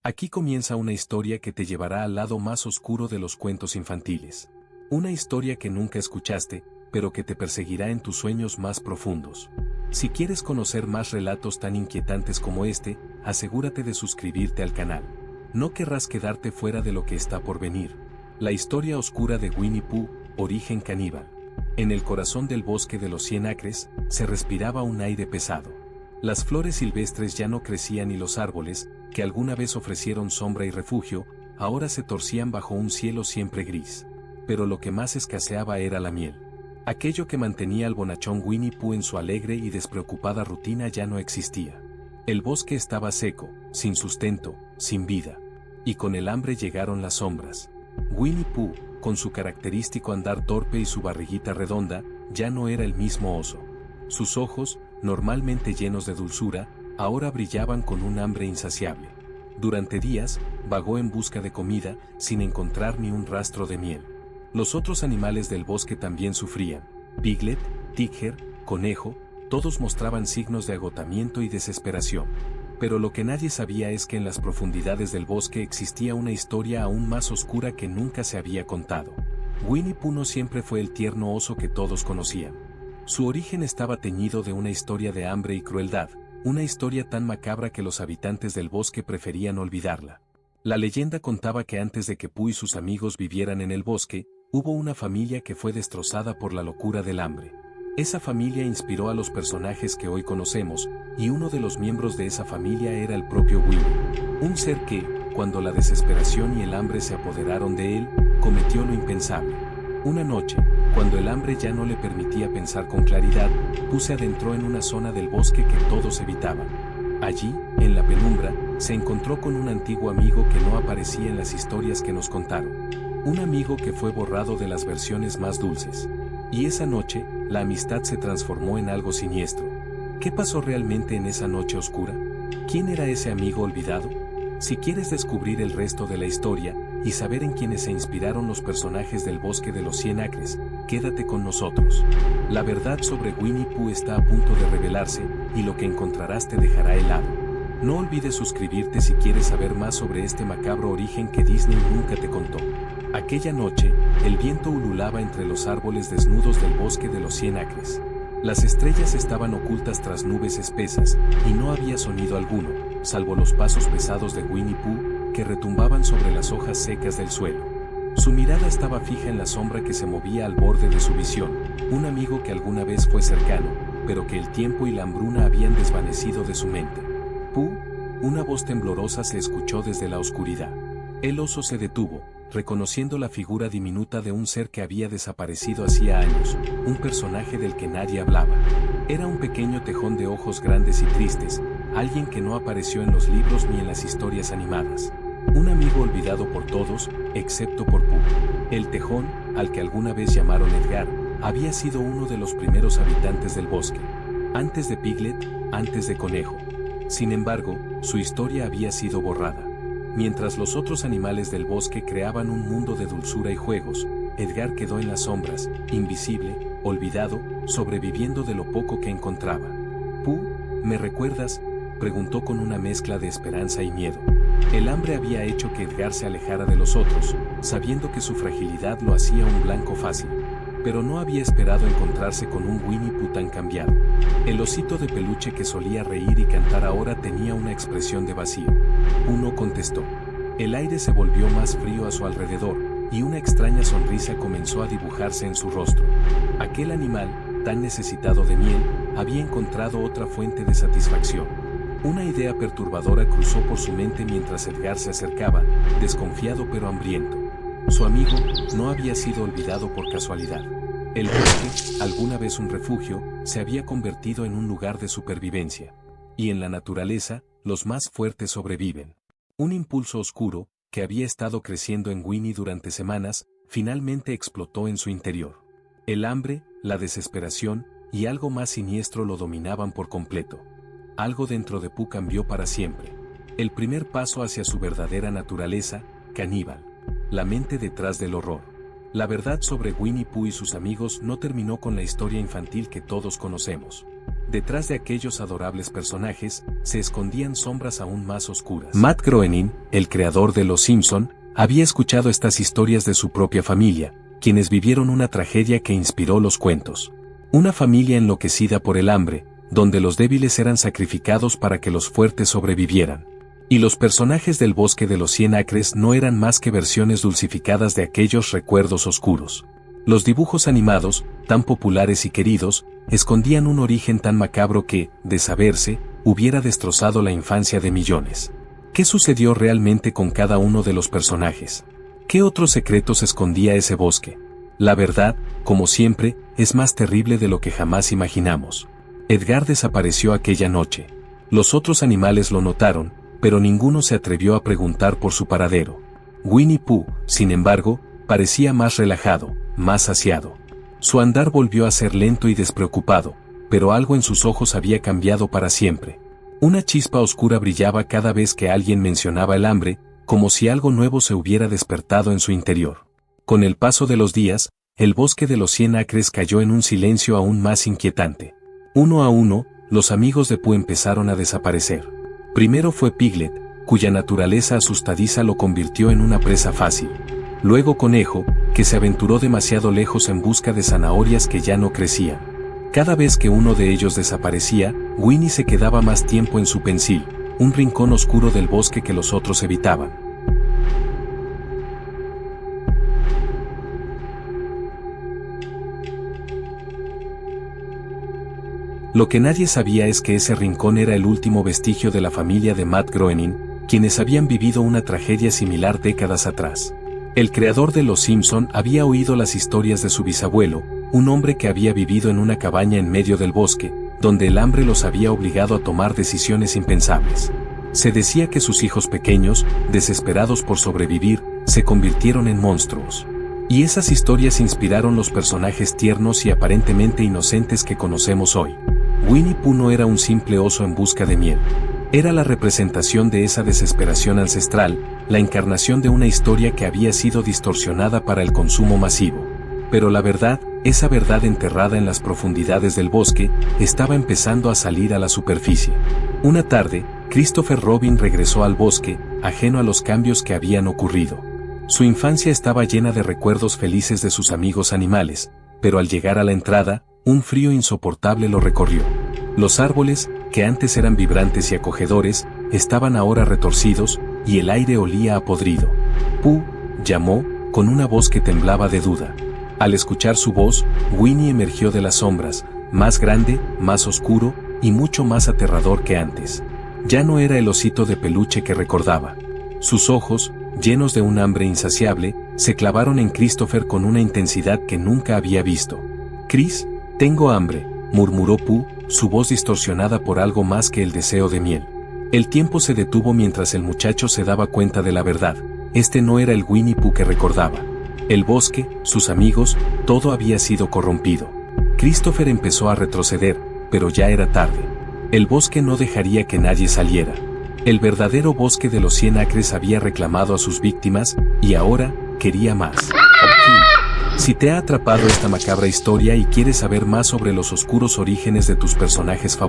Aquí comienza una historia que te llevará al lado más oscuro de los cuentos infantiles. Una historia que nunca escuchaste, pero que te perseguirá en tus sueños más profundos. Si quieres conocer más relatos tan inquietantes como este, asegúrate de suscribirte al canal. No querrás quedarte fuera de lo que está por venir. La historia oscura de Winnie Pooh, origen caníbal. En el corazón del bosque de los 100 acres, se respiraba un aire pesado. Las flores silvestres ya no crecían y los árboles, que alguna vez ofrecieron sombra y refugio, ahora se torcían bajo un cielo siempre gris. Pero lo que más escaseaba era la miel. Aquello que mantenía al bonachón Winnie Pooh en su alegre y despreocupada rutina ya no existía. El bosque estaba seco, sin sustento, sin vida. Y con el hambre llegaron las sombras. Winnie Pooh, con su característico andar torpe y su barriguita redonda, ya no era el mismo oso. Sus ojos, normalmente llenos de dulzura, ahora brillaban con un hambre insaciable. Durante días, vagó en busca de comida, sin encontrar ni un rastro de miel. Los otros animales del bosque también sufrían. Piglet, Tigger, Conejo, todos mostraban signos de agotamiento y desesperación. Pero lo que nadie sabía es que en las profundidades del bosque existía una historia aún más oscura que nunca se había contado. Winnie Pooh no siempre fue el tierno oso que todos conocían. Su origen estaba teñido de una historia de hambre y crueldad, una historia tan macabra que los habitantes del bosque preferían olvidarla. La leyenda contaba que antes de que Pooh y sus amigos vivieran en el bosque, hubo una familia que fue destrozada por la locura del hambre. Esa familia inspiró a los personajes que hoy conocemos, y uno de los miembros de esa familia era el propio Winnie. Un ser que, cuando la desesperación y el hambre se apoderaron de él, cometió lo impensable. Una noche, cuando el hambre ya no le permitía pensar con claridad, Pooh se adentró en una zona del bosque que todos evitaban. Allí, en la penumbra, se encontró con un antiguo amigo que no aparecía en las historias que nos contaron. Un amigo que fue borrado de las versiones más dulces. Y esa noche, la amistad se transformó en algo siniestro. ¿Qué pasó realmente en esa noche oscura? ¿Quién era ese amigo olvidado? Si quieres descubrir el resto de la historia y saber en quiénes se inspiraron los personajes del bosque de los 100 acres, quédate con nosotros. La verdad sobre Winnie Pooh está a punto de revelarse y lo que encontrarás te dejará helado. No olvides suscribirte si quieres saber más sobre este macabro origen que Disney nunca te contó. Aquella noche, el viento ululaba entre los árboles desnudos del bosque de los 100 acres. Las estrellas estaban ocultas tras nubes espesas, y no había sonido alguno, salvo los pasos pesados de Winnie Pooh, que retumbaban sobre las hojas secas del suelo. Su mirada estaba fija en la sombra que se movía al borde de su visión, un amigo que alguna vez fue cercano, pero que el tiempo y la hambruna habían desvanecido de su mente. Pooh, una voz temblorosa se escuchó desde la oscuridad. El oso se detuvo, reconociendo la figura diminuta de un ser que había desaparecido hacía años, un personaje del que nadie hablaba. Era un pequeño tejón de ojos grandes y tristes, alguien que no apareció en los libros ni en las historias animadas. Un amigo olvidado por todos, excepto por Pooh. El tejón, al que alguna vez llamaron Edgar, había sido uno de los primeros habitantes del bosque. Antes de Piglet, antes de Conejo. Sin embargo, su historia había sido borrada. Mientras los otros animales del bosque creaban un mundo de dulzura y juegos, Edgar quedó en las sombras, invisible, olvidado, sobreviviendo de lo poco que encontraba. «Pooh, ¿me recuerdas?», preguntó con una mezcla de esperanza y miedo. El hambre había hecho que Edgar se alejara de los otros, sabiendo que su fragilidad lo hacía un blanco fácil. Pero no había esperado encontrarse con un Winnie Pooh tan cambiado. El osito de peluche que solía reír y cantar ahora tenía una expresión de vacío. Pooh no contestó. El aire se volvió más frío a su alrededor, y una extraña sonrisa comenzó a dibujarse en su rostro. Aquel animal, tan necesitado de miel, había encontrado otra fuente de satisfacción. Una idea perturbadora cruzó por su mente mientras Edgar se acercaba, desconfiado pero hambriento. Su amigo no había sido olvidado por casualidad. El bosque, alguna vez un refugio, se había convertido en un lugar de supervivencia. Y en la naturaleza, los más fuertes sobreviven. Un impulso oscuro, que había estado creciendo en Winnie durante semanas, finalmente explotó en su interior. El hambre, la desesperación, y algo más siniestro lo dominaban por completo. Algo dentro de Pooh cambió para siempre. El primer paso hacia su verdadera naturaleza, caníbal. La mente detrás del horror. La verdad sobre Winnie Pooh y sus amigos no terminó con la historia infantil que todos conocemos. detrás de aquellos adorables personajes, se escondían sombras aún más oscuras. Matt Groening, el creador de Los Simpson, había escuchado estas historias de su propia familia, quienes vivieron una tragedia que inspiró los cuentos. Una familia enloquecida por el hambre, donde los débiles eran sacrificados para que los fuertes sobrevivieran. Y los personajes del Bosque de los 100 Acres no eran más que versiones dulcificadas de aquellos recuerdos oscuros. Los dibujos animados, tan populares y queridos, escondían un origen tan macabro que, de saberse, hubiera destrozado la infancia de millones. ¿Qué sucedió realmente con cada uno de los personajes? ¿Qué otros secretos escondía ese bosque? La verdad, como siempre, es más terrible de lo que jamás imaginamos. Edgar desapareció aquella noche. Los otros animales lo notaron, pero ninguno se atrevió a preguntar por su paradero. Winnie Pooh, sin embargo, parecía más relajado, más saciado. Su andar volvió a ser lento y despreocupado, pero algo en sus ojos había cambiado para siempre. Una chispa oscura brillaba cada vez que alguien mencionaba el hambre, como si algo nuevo se hubiera despertado en su interior. Con el paso de los días, el Bosque de los 100 Acres cayó en un silencio aún más inquietante. Uno a uno, los amigos de Pooh empezaron a desaparecer. Primero fue Piglet, cuya naturaleza asustadiza lo convirtió en una presa fácil. Luego Conejo, que se aventuró demasiado lejos en busca de zanahorias que ya no crecían. Cada vez que uno de ellos desaparecía, Winnie se quedaba más tiempo en su pensil, un rincón oscuro del bosque que los otros evitaban. Lo que nadie sabía es que ese rincón era el último vestigio de la familia de Matt Groening, quienes habían vivido una tragedia similar décadas atrás. El creador de Los Simpson había oído las historias de su bisabuelo, un hombre que había vivido en una cabaña en medio del bosque, donde el hambre los había obligado a tomar decisiones impensables. Se decía que sus hijos pequeños, desesperados por sobrevivir, se convirtieron en monstruos. Y esas historias inspiraron los personajes tiernos y aparentemente inocentes que conocemos hoy. Winnie Pooh no era un simple oso en busca de miel. Era la representación de esa desesperación ancestral, la encarnación de una historia que había sido distorsionada para el consumo masivo. Pero la verdad, esa verdad enterrada en las profundidades del bosque, estaba empezando a salir a la superficie. Una tarde, Christopher Robin regresó al bosque, ajeno a los cambios que habían ocurrido. Su infancia estaba llena de recuerdos felices de sus amigos animales, pero al llegar a la entrada, un frío insoportable lo recorrió. Los árboles, que antes eran vibrantes y acogedores, estaban ahora retorcidos, y el aire olía a podrido. Pooh, llamó, con una voz que temblaba de duda. Al escuchar su voz, Winnie emergió de las sombras, más grande, más oscuro, y mucho más aterrador que antes. Ya no era el osito de peluche que recordaba. Sus ojos, llenos de un hambre insaciable, se clavaron en Christopher con una intensidad que nunca había visto. «Chris, tengo hambre», murmuró Pooh, su voz distorsionada por algo más que el deseo de miel. El tiempo se detuvo mientras el muchacho se daba cuenta de la verdad. Este no era el Winnie Pooh que recordaba. El bosque, sus amigos, todo había sido corrompido. Christopher empezó a retroceder, pero ya era tarde. El bosque no dejaría que nadie saliera. El verdadero Bosque de los 100 Acres había reclamado a sus víctimas, y ahora, quería más. Si te ha atrapado esta macabra historia y quieres saber más sobre los oscuros orígenes de tus personajes favoritos,